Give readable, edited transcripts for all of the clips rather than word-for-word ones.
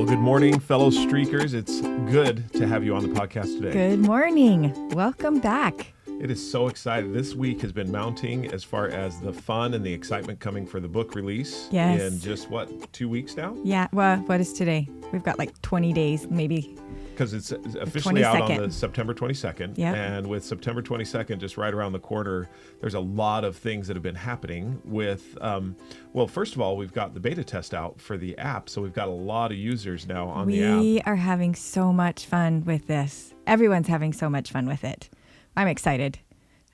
Well, good morning, fellow streakers. It's good to have you on the podcast today. Good morning. Welcome back. It is so exciting. This week has been mounting as far as the fun and the excitement coming for the book release. Yes. In just, 2 weeks now? Yeah. Well, what is today? We've got like 20 days, maybe. Because it's officially out on 22nd. the September 22nd. Yep. And with September 22nd just right around the corner, there's a lot of things that have been happening with, well, first of all, we've got the beta test out for the app. So we've got a lot of users now on the app. We are having so much fun with this. Everyone's having so much fun with it. I'm excited.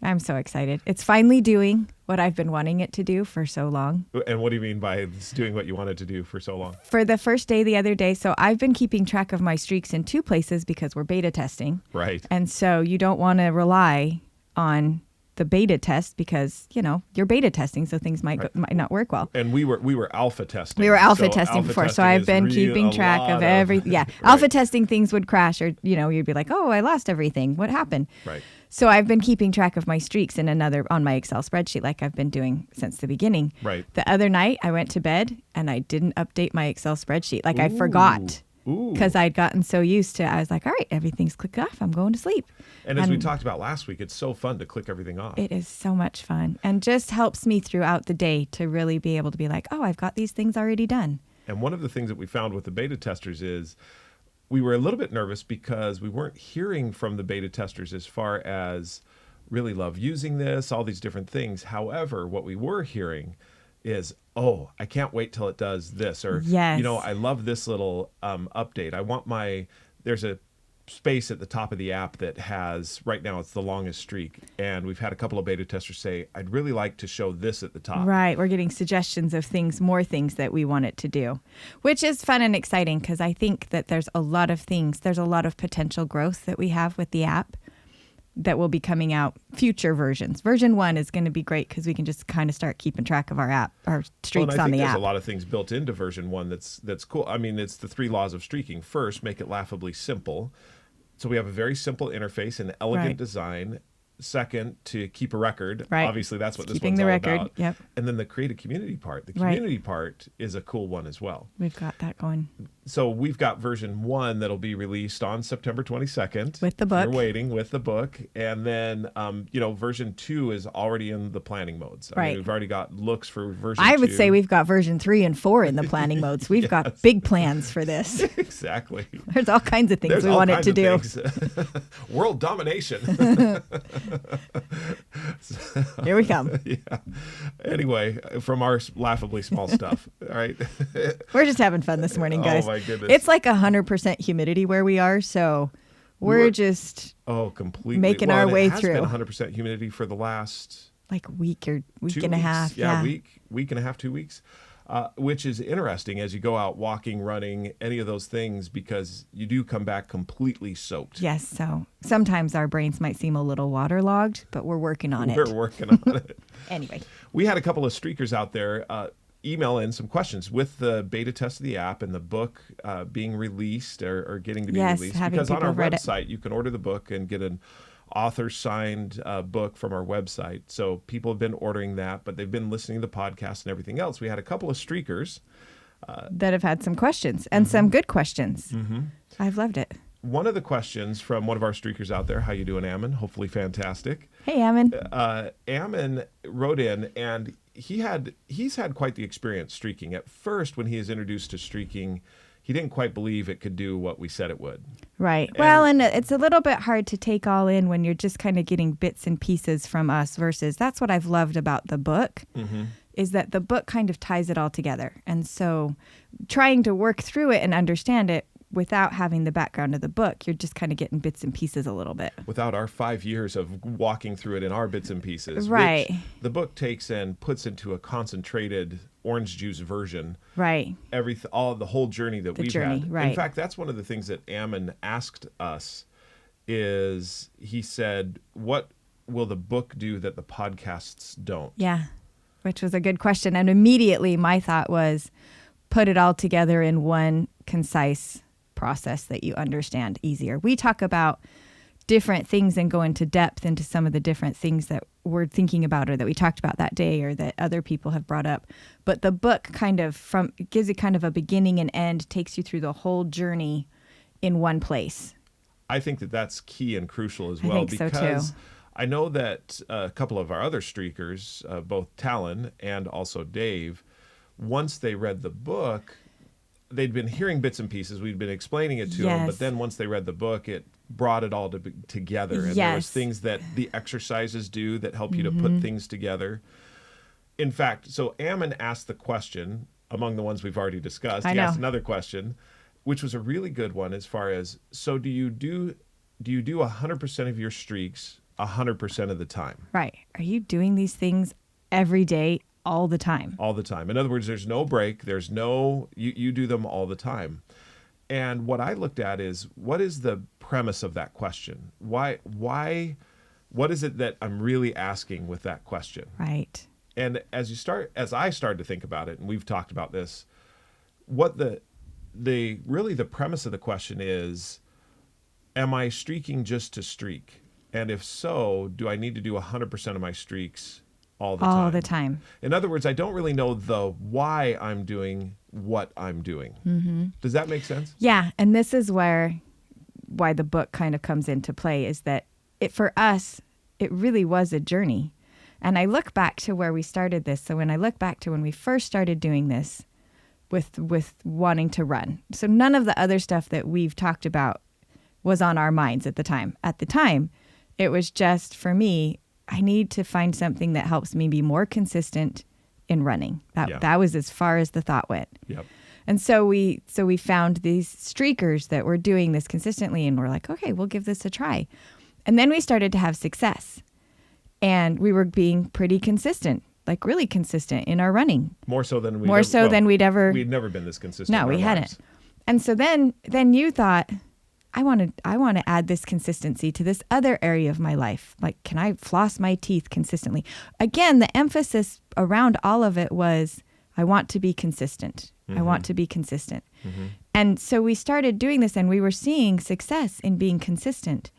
I'm so excited. It's finally doing what I've been wanting it to do for so long. And what do you mean by it's doing what you wanted to do for so long? For the first day the other day, so I've been keeping track of my streaks in two places because we're beta testing. Right. And so you don't want to rely on the beta test because, you know, you're beta testing, so things might not work well. And we were alpha testing. We were alpha testing before, so I've been keeping track of everything. Yeah, Right. Alpha testing things would crash, or you'd be like, "Oh, I lost everything. What happened?" Right. So I've been keeping track of my streaks on my Excel spreadsheet, like I've been doing since the beginning. Right. The other night, I went to bed and I didn't update my Excel spreadsheet. Like I forgot because I'd gotten so used to. I was like, "All right, everything's clicked off. I'm going to sleep." And as we talked about last week, it's so fun to click everything off. It is so much fun and just helps me throughout the day to really be able to be like, "Oh, I've got these things already done." And one of the things that we found with the beta testers is we were a little bit nervous because we weren't hearing from the beta testers as far as really love using this, all these different things. However, what we were hearing is, "Oh, I can't wait till it does this," or, Yes. "I love this little update. I want there's a space at the top of the app that has, right now it's the longest streak." And we've had a couple of beta testers say, "I'd really like to show this at the top." Right. We're getting suggestions of more things that we want it to do, which is fun and exciting because I think that there's a lot of potential growth that we have with the app that will be coming out future versions. Version 1 is going to be great because we can just kind of start keeping track of our streaks and I on think the there's app. a lot of things built into version 1 that's cool. I mean, it's the 3 laws of streaking. First, make it laughably simple. So we have a very simple interface and elegant design. Second, to keep a record. Right. Obviously, that's what this Keeping one's the all record. about. Yep. And then the create a community part. The community part is a cool one as well. We've got that going. So we've got version 1 that'll be released on September 22nd. With the book. You're waiting with the book. And then, version 2 is already in the planning modes. I mean, we've already got looks for version 2. I would say we've got version 3 and 4 in the planning modes. We've got big plans for this. Exactly. There's all kinds of things we want it to do. World domination. Here we come. Yeah. Anyway, from our laughably small stuff. All right. We're just having fun this morning, guys. Oh my goodness. It's like 100% humidity where we are, so we're just completely making our way through. It has been 100% humidity for the last like week and a weeks. half. Yeah, week and a half, 2 weeks. Which is interesting as you go out walking, running, any of those things, because you do come back completely soaked. Yes, so sometimes our brains might seem a little waterlogged, but we're working on it. We're working on it. Anyway. We had a couple of streakers out there email in some questions with the beta test of the app and the book being released or getting to be released. Because on our website, you can order the book and get an author-signed book from our website. So people have been ordering that, but they've been listening to the podcast and everything else. We had a couple of streakers that have had some questions and some good questions. Mm-hmm. I've loved it. One of the questions from one of our streakers out there, how you doing, Ammon? Hopefully fantastic. Hey, Ammon. Ammon wrote in, and he's had quite the experience streaking. At first, when he was introduced to streaking, he didn't quite believe it could do what we said it would. Right. And it's a little bit hard to take all in when you're just kind of getting bits and pieces from us versus that's what I've loved about the book is that the book kind of ties it all together. And so trying to work through it and understand it without having the background of the book, you're just kind of getting bits and pieces a little bit. Without our 5 years of walking through it in our bits and pieces. Right. Which the book takes and puts into a concentrated orange juice version. Right. The whole journey that we've had. Right. In fact, that's one of the things that Ammon asked us is he said, what will the book do that the podcasts don't? Yeah, which was a good question. And immediately my thought was put it all together in one concise process that you understand easier. We talk about different things and go into depth into some of the different things that we're thinking about or that we talked about that day or that other people have brought up. But the book gives you kind of a beginning and end, takes you through the whole journey in one place. I think that that's key and crucial as well, because so too. I know that a couple of our other streakers, both Talon and also Dave, once they read the book, they'd been hearing bits and pieces. We'd been explaining it to them, but then once they read the book, it brought it all together. And there was things that the exercises do that help you to put things together. In fact, so Ammon asked the question, among the ones we've already discussed, he asked another question, which was a really good one as far as, so do you do 100% of your streaks 100% of the time? Right. Are you doing these things every day, all the time? All the time. In other words, there's no break. There's no, you do them all the time. And what I looked at is, what is the premise of that question? Why, what is it that I'm really asking with that question? Right. And as I started to think about it, and we've talked about this, what really the premise of the question is, am I streaking just to streak? And if so, do I need to do 100% of my streaks all the time? All the time. In other words, I don't really know the why I'm doing what I'm doing. Mm-hmm. Does that make sense? Yeah, and this is why the book kind of comes into play, is that for us, it really was a journey. And I look back to where we started this. So when I look back to when we first started doing this with wanting to run. So none of the other stuff that we've talked about was on our minds at the time. At the time, it was just, for me, I need to find something that helps me be more consistent in running. That was as far as the thought went. Yep. And so we found these streakers that were doing this consistently, and we're like, okay, we'll give this a try. And then we started to have success, and we were being pretty consistent, like really consistent in our running. More so than we'd ever. We'd never been this consistent. No, we hadn't. And so then you thought, I want to add this consistency to this other area of my life. Like, can I floss my teeth consistently? Again, the emphasis around all of it was, I want to be consistent. Mm-hmm. I want to be consistent. Mm-hmm. And so we started doing this, and we were seeing success in being consistent.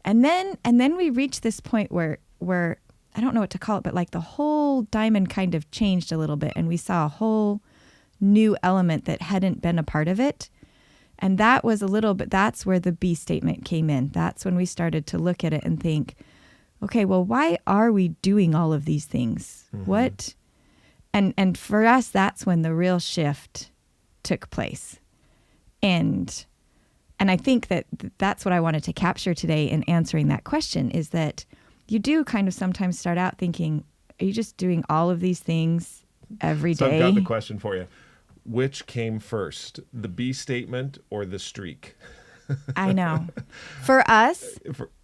And then we reached this point where I don't know what to call it, but like the whole diamond kind of changed a little bit, and we saw a whole new element that hadn't been a part of it. And that was that's where the B statement came in. That's when we started to look at it and think, okay, well, why are we doing all of these things? Mm-hmm. What? And for us, that's when the real shift took place. And I think that's what I wanted to capture today in answering that question, is that you do kind of sometimes start out thinking, are you just doing all of these things every day? So I've got the question for you. Which came first, the B statement or the streak? I know. For us,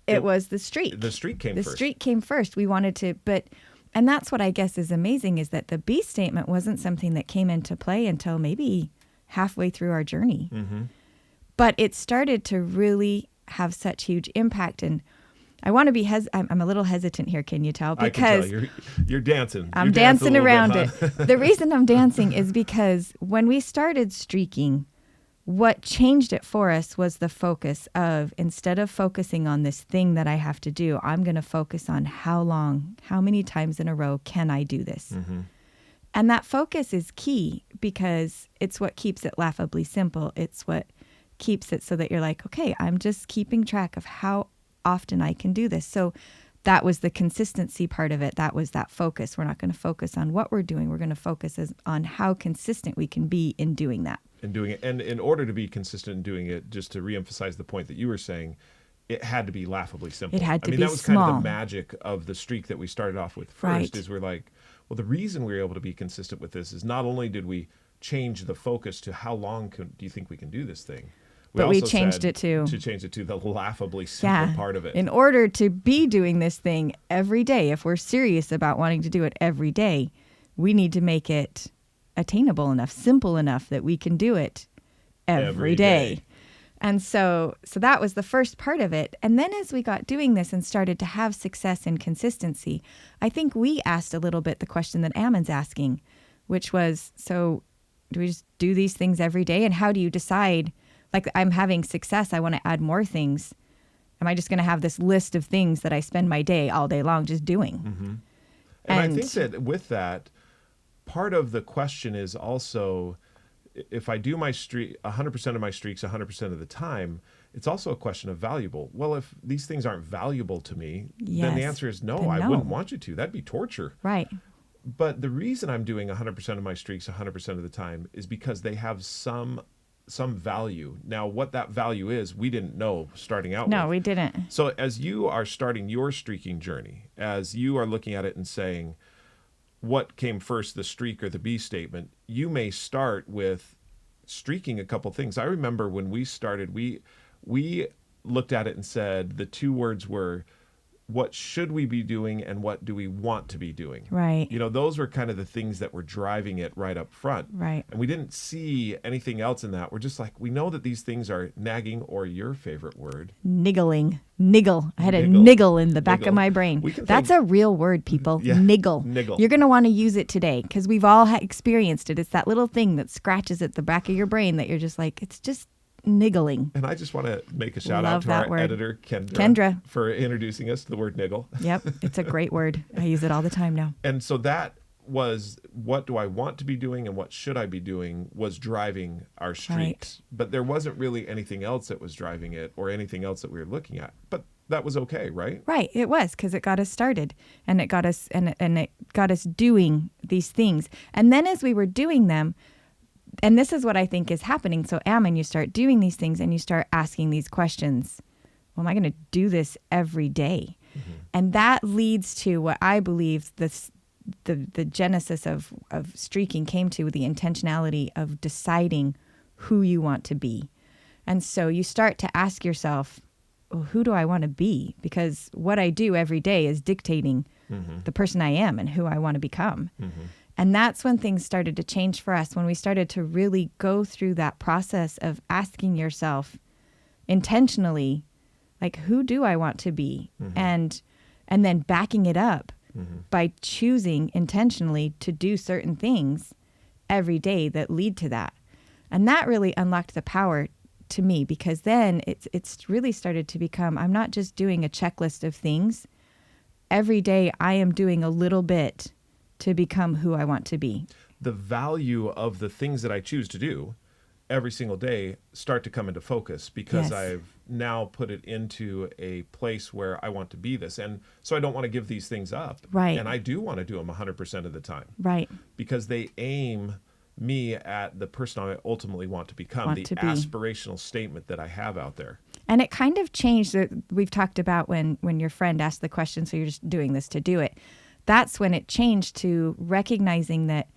it was the streak. The streak came first. The streak came first. We wanted to, and that's what I guess is amazing, is that the B statement wasn't something that came into play until maybe halfway through our journey. Mm-hmm. But it started to really have such huge impact. And I want to be I'm a little hesitant here, can you tell? Because I can tell. You're dancing. I'm dancing around it. The reason I'm dancing is because when we started streaking, what changed it for us was the focus of, instead of focusing on this thing that I have to do, I'm going to focus on how many times in a row can I do this? Mm-hmm. And that focus is key, because it's what keeps it laughably simple. It's what keeps it so that you're like, okay, I'm just keeping track of how often I can do this. So that was the consistency part of it. That was that focus. We're not going to focus on what we're doing. We're going to focus on how consistent we can be in doing that. And in order to be consistent in doing it, just to reemphasize the point that you were saying, it had to be laughably simple. It had to be that was small. kind of the magic of the streak that we started off with first, right. Is we're like, well, the reason we were able to be consistent with this is not only did we change the focus to how long do you think we can do this thing, but we changed it to the laughably simple part of it. In order to be doing this thing every day, if we're serious about wanting to do it every day, we need to make it attainable enough, simple enough that we can do it every day. And so that was the first part of it. And then as we got doing this and started to have success and consistency, I think we asked a little bit the question that Ammon's asking, which was, so do we just do these things every day? And how do you decide, like, I'm having success, I want to add more things. Am I just going to have this list of things that I spend my day all day long just doing? Mm-hmm. And I think that with that, part of the question is also, if I do my 100% of my streaks 100% of the time, it's also a question of valuable. Well, if these things aren't valuable to me, then the answer is no, I wouldn't want you to. That'd be torture. Right. But the reason I'm doing 100% of my streaks 100% of the time is because they have some value. Now, what that value is, we didn't know starting out with. No, we didn't. So as you are starting your streaking journey, as you are looking at it and saying, what came first, the streak or the B statement, you may start with streaking a couple things. I remember when we started, we looked at it and said the two words were, what should we be doing and what do we want to be doing? Right. You know, those were kind of the things that were driving it right up front. Right. And we didn't see anything else in that. We're just like, we know that these things are nagging, or your favorite word, niggling. Niggle. I had a niggle in the back of my brain. That's a real word, people. Yeah. Niggle. Niggle. You're going to want to use it today because we've all experienced it. It's that little thing that scratches at the back of your brain that you're just like, it's just niggling. And I just want to make a shout out to our editor, Kendra, for introducing us to the word niggle. Yep. It's a great word. I use it all the time now. And so that was, what do I want to be doing and what should I be doing, was driving our streaks. Right. But there wasn't really anything else that was driving it or anything else that we were looking at. But that was okay, right? Right. It was, because it got us started and it got us and it got us doing these things. And then as we were doing them, and this is what I think is happening. So, Ammon, you start doing these things and you start asking these questions. Well, am I going to do this every day? Mm-hmm. And that leads to what I believe the genesis of streaking came to, the intentionality of deciding who you want to be. And so you start to ask yourself, well, who do I want to be? Because what I do every day is dictating the person I am and who I want to become. Mm-hmm. And that's when things started to change for us, when we started to really go through that process of asking yourself intentionally, like, who do I want to be? Mm-hmm. And then backing it up by choosing intentionally to do certain things every day that lead to that. And that really unlocked the power to me, because then it's really started to become, I'm not just doing a checklist of things. Every day I am doing a little bit to become who I want to be. The value of the things that I choose to do every single day start to come into focus, because I've now put it into a place where I want to be this. And so I don't want to give these things up. Right. And I do want to do them 100% of the time. Right. Because they aim me at the person I ultimately want to become, the aspirational statement that I have out there. And it kind of changed. We've talked about when your friend asked the question, so you're just doing this to do it. That's when it changed to recognizing that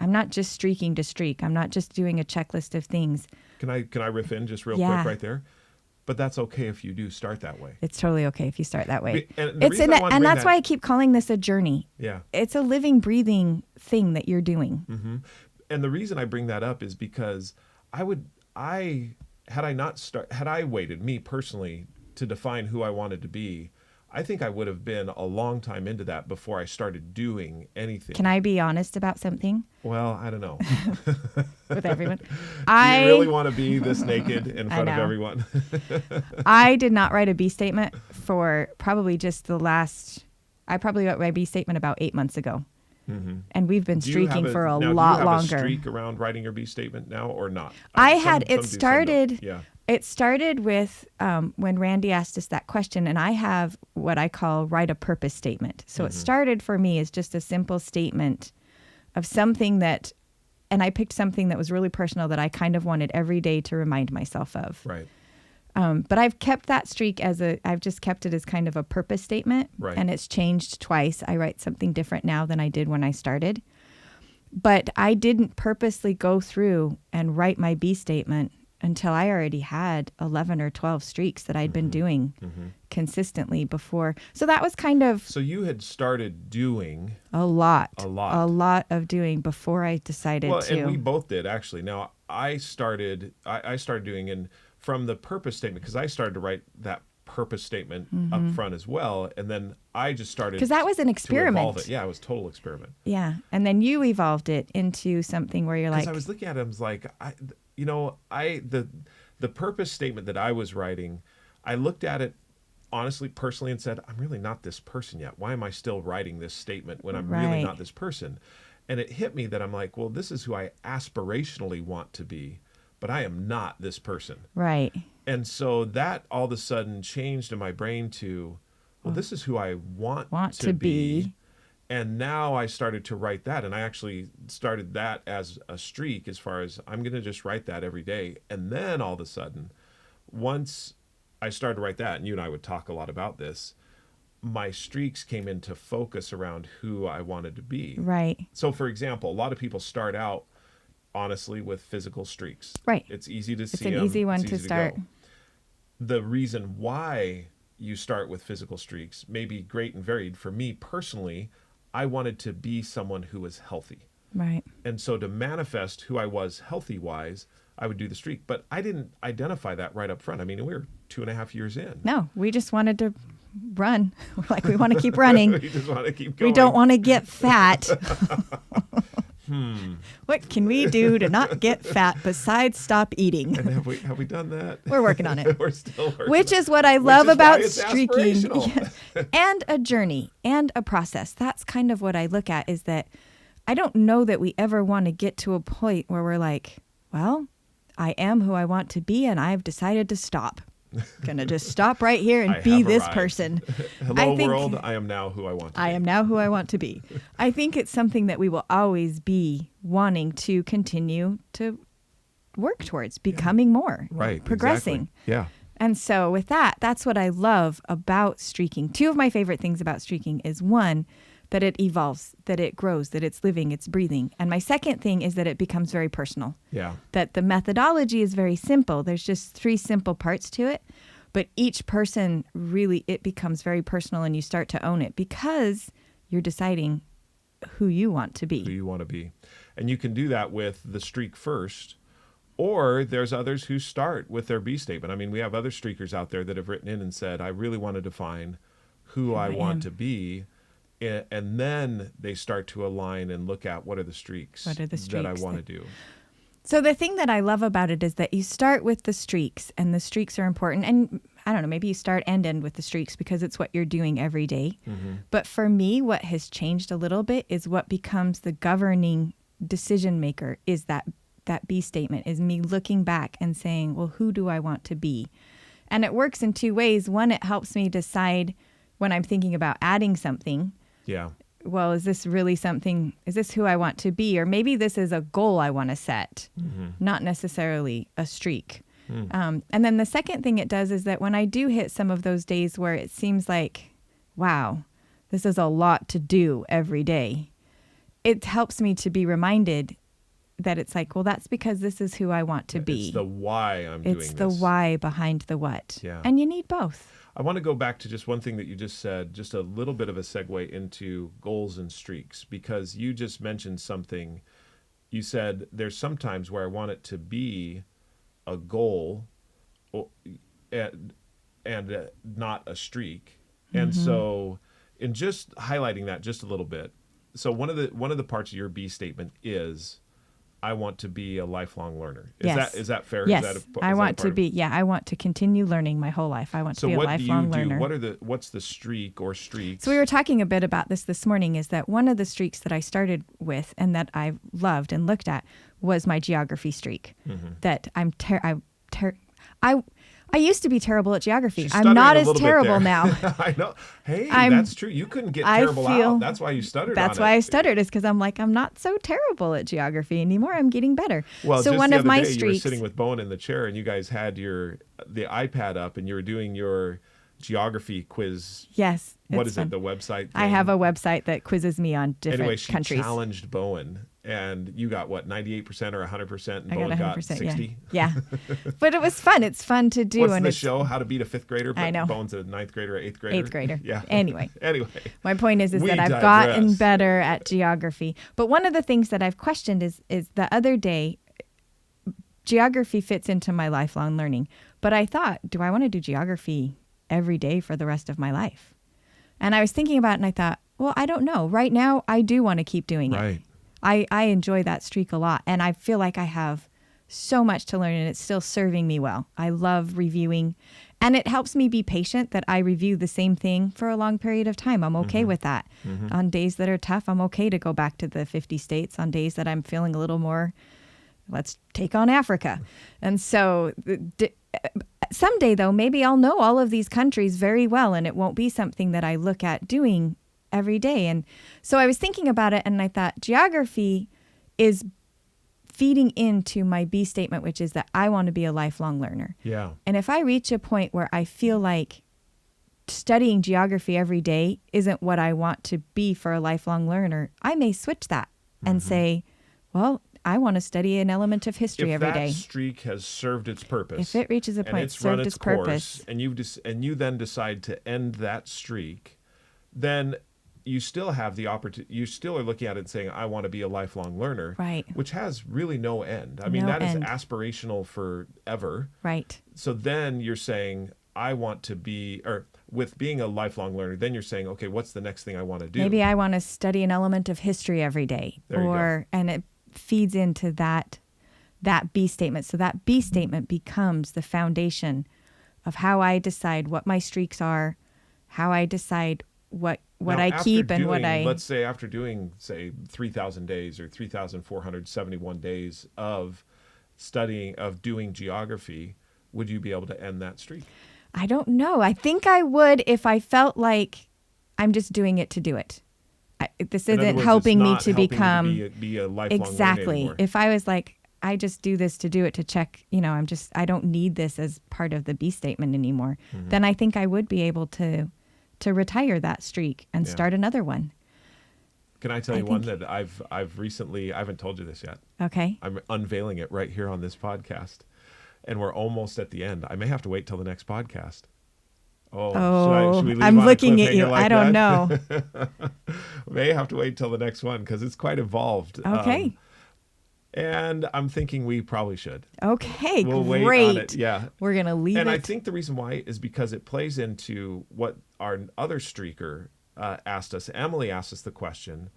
I'm not just streaking to streak. I'm not just doing a checklist of things. Can I riff in just real quick right there? But that's okay if you do start that way. It's totally okay if you start that way. And that's why I keep calling this a journey. Yeah. It's a living, breathing thing that you're doing. Mm-hmm. And the reason I bring that up is because had I waited, me personally, to define who I wanted to be, I think I would have been a long time into that before I started doing anything. Can I be honest about something? Well, I don't know. With everyone. Do you really want to be this naked in front of everyone? I did not write a B statement for probably just I probably wrote my B statement about 8 months ago. Mm-hmm. And we've been streaking for a lot longer. Do you have a streak around writing your B statement now or not? It started with when Randy asked us that question, and I have what I call write a purpose statement. So it started for me as just a simple statement of something that, and I picked something that was really personal that I kind of wanted every day to remind myself of. Right. But I've kept that streak I've just kept it as kind of a purpose statement. Right. And it's changed twice. I write something different now than I did when I started. But I didn't purposely go through and write my B statement until I already had 11 or 12 streaks that I'd been doing consistently before. So that was kind of... So you had started doing... A lot of doing before I decided to. And we both did, actually. Now, I started doing, and from the purpose statement, because I started to write that purpose statement up front as well, and then I just started... Because that was an experiment. To evolve it. Yeah, it was a total experiment. Yeah, and then you evolved it into something where you're like... Because I was looking at it, I was like... the purpose statement that I was writing, I looked at it honestly, personally, and said, I'm really not this person yet. Why am I still writing this statement when I'm really not this person? And it hit me that I'm like, well, this is who I aspirationally want to be, but I am not this person. Right. And so that all of a sudden changed in my brain to, well, this is who I want to be. And now I started to write that. And I actually started that as a streak, as far as I'm going to just write that every day. And then all of a sudden, once I started to write that, and you and I would talk a lot about this, my streaks came into focus around who I wanted to be. Right. So, for example, a lot of people start out, honestly, with physical streaks. Right. It's easy to see. It's an easy one to start. The reason why you start with physical streaks may be great and varied. For me personally, I wanted to be someone who was healthy. Right. And so to manifest who I was healthy-wise, I would do the streak. But I didn't identify that right up front. I mean, we were 2.5 years in. No, we just wanted to run. We're like, we want to keep running. We just want to keep going. We don't want to get fat. What can we do to not get fat besides stop eating? And have we done that? We're working on it. We're still working Which on is what I love about streaking. Yes. And a journey and a process. That's kind of what I look at, is that I don't know that we ever want to get to a point where we're like, well, I am who I want to be and I've decided to stop. Going to just stop right here and be this person. Hello, world. I am now who I want to be. I am now who I want to be. I think it's something that we will always be wanting to continue to work towards, becoming more. Right. Progressing. Exactly. Yeah. And so with that, that's what I love about streaking. Two of my favorite things about streaking is, one, that it evolves, that it grows, that it's living, it's breathing. And my second thing is that it becomes very personal. Yeah. That the methodology is very simple. There's just 3 simple parts to it. But each person really, it becomes very personal and you start to own it because you're deciding who you want to be. Who you want to be. And you can do that with the streak first. Or there's others who start with their B statement. I mean, we have other streakers out there that have written in and said, I really want to define who I want to be. And then they start to align and look at what are the streaks that I want to do. So the thing that I love about it is that you start with the streaks, and the streaks are important. And I don't know, maybe you start and end with the streaks because it's what you're doing every day. Mm-hmm. But for me, what has changed a little bit is what becomes the governing decision maker is that B statement, is me looking back and saying, well, who do I want to be? And it works in 2 ways. One, it helps me decide when I'm thinking about adding something. Yeah. Well, is this really something, is this who I want to be? Or maybe this is a goal I want to set, not necessarily a streak. And then the second thing it does is that when I do hit some of those days where it seems like, wow, this is a lot to do every day, it helps me to be reminded that it's like, well, that's because this is who I want to be. It's the why I'm doing this. It's the why behind the what. Yeah. And you need both. I want to go back to just one thing that you just said, just a little bit of a segue into goals and streaks, because you just mentioned something. You said there's sometimes where I want it to be a goal and not a streak. And so in just highlighting that just a little bit, so one of the parts of your B statement is, I want to be a lifelong learner. Is that fair? Yes, I want to continue learning my whole life. I want to be a lifelong learner. What's the streak or streaks? So we were talking a bit about this morning, is that one of the streaks that I started with and that I loved and looked at was my geography streak. That I used to be terrible at geography. I'm not as terrible now. I know. Hey, that's true. You couldn't get terrible out. That's why you stuttered. That's why I stuttered, is because I'm like, I'm not so terrible at geography anymore. I'm getting better. Well, so just one the of other my day, streaks. you were sitting with Bowen in the chair, and you guys had the iPad up, and you were doing your geography quiz. Yes. What is fun. it? The website thing? I have a website that quizzes me on different countries. Anyway, she challenged Bowen, and you got what, 98% or 100%, and Bowen got 60%. Yeah. But it was fun. It's fun to do. What's the show? How to Beat a 5th grader? But I know. Bowen's a 9th grader or 8th grader. 8th grader. Yeah. Anyway. My point is that I've digress. gotten better at geography. But one of the things that I've questioned is the other day, geography fits into my lifelong learning. But I thought, do I want to do geography every day for the rest of my life? And I was thinking about it, and I thought, well, I don't know. Right now, I do want to keep doing it. I enjoy that streak a lot. And I feel like I have so much to learn, and it's still serving me well. I love reviewing, and it helps me be patient that I review the same thing for a long period of time. I'm okay with that. On days that are tough, I'm okay to go back to the 50 states. On days that I'm feeling a little more, let's take on Africa. And so someday, though, maybe I'll know all of these countries very well, and it won't be something that I look at doing every day. And so I was thinking about it, and I thought geography is feeding into my B statement, which is that I want to be a lifelong learner. Yeah. And if I reach a point where I feel like studying geography every day isn't what I want to be for a lifelong learner, I may switch that and say, well, I want to study an element of history every day. If that streak has served its purpose, if it reaches a point, served its purpose, and you then decide to end that streak, then you still have the opportunity. You still are looking at it and saying, I want to be a lifelong learner, right? Which has really no end. I mean, that is aspirational forever, right? So then you're saying, I want to be, or with being a lifelong learner, then you're saying, okay, what's the next thing I want to do? Maybe I want to study an element of history every day, and it feeds into that B statement. So that B statement becomes the foundation of how I decide what my streaks are, how I decide what I keep and what I... Let's say after doing, 3,000 days or 3,471 days of studying, of doing geography, would you be able to end that streak? I don't know. I think I would if I felt like I'm just doing it to do it. This isn't helping me to become... be a lifelong exactly. learner anymore. If I was like, I just do this to do it to check, I don't need this as part of the B statement anymore, then I think I would be able to retire that streak and start another one. Can I tell you one that I've recently, I haven't told you this yet. Okay. I'm unveiling it right here on this podcast, and we're almost at the end. I may have to wait till the next podcast. Should we leave I'm on looking a at you. like I don't know. May have to wait till the next one because it's quite involved. Okay. And I'm thinking we probably should. Okay, we'll great. Wait on it. Yeah. We're going to leave it. And I think the reason why is because it plays into what our other streaker asked us. Emily asked us the question,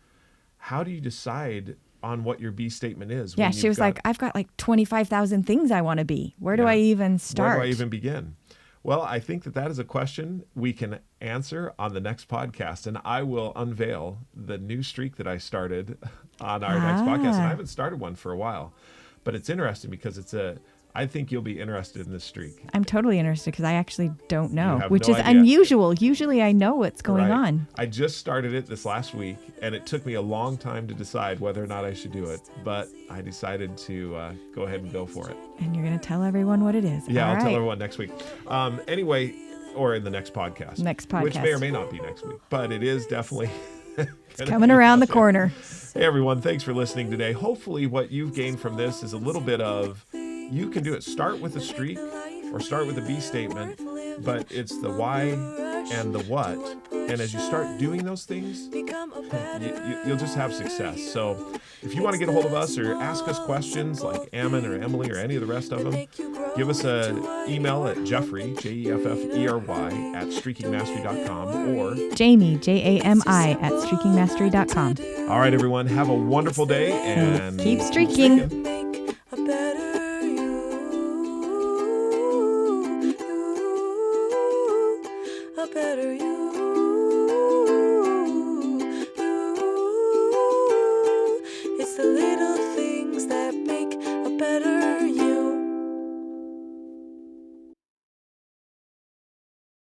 how do you decide on what your B statement is? Yeah, she was like, I've got like 25,000 things I want to be. Where do I even start? Where do I even begin? Well, I think that is a question we can answer on the next podcast, and I will unveil the new streak that I started on our next podcast. And I haven't started one for a while, but it's interesting because I think you'll be interested in this streak. I'm totally interested because I actually don't know, which is unusual. Usually I know what's going on. I just started it this last week, and it took me a long time to decide whether or not I should do it, but I decided to go ahead and go for it. And you're going to tell everyone what it is. Yeah, I'll tell everyone next week. Anyway, or in the next podcast. Which may or may not be next week, but it is definitely... It's coming around the corner. Hey, everyone. Thanks for listening today. Hopefully what you've gained from this is a little bit of... You can do it. Start with a streak or start with a B statement, but it's the why and the what. And as you start doing those things, you'll just have success. So if you want to get a hold of us or ask us questions like Ammon or Emily or any of the rest of them, give us an email at Jeffrey, Jeffery, at streakingmastery.com or Jamie, Jami, at streakingmastery.com. All right, everyone. Have a wonderful day and keep streaking. Better you.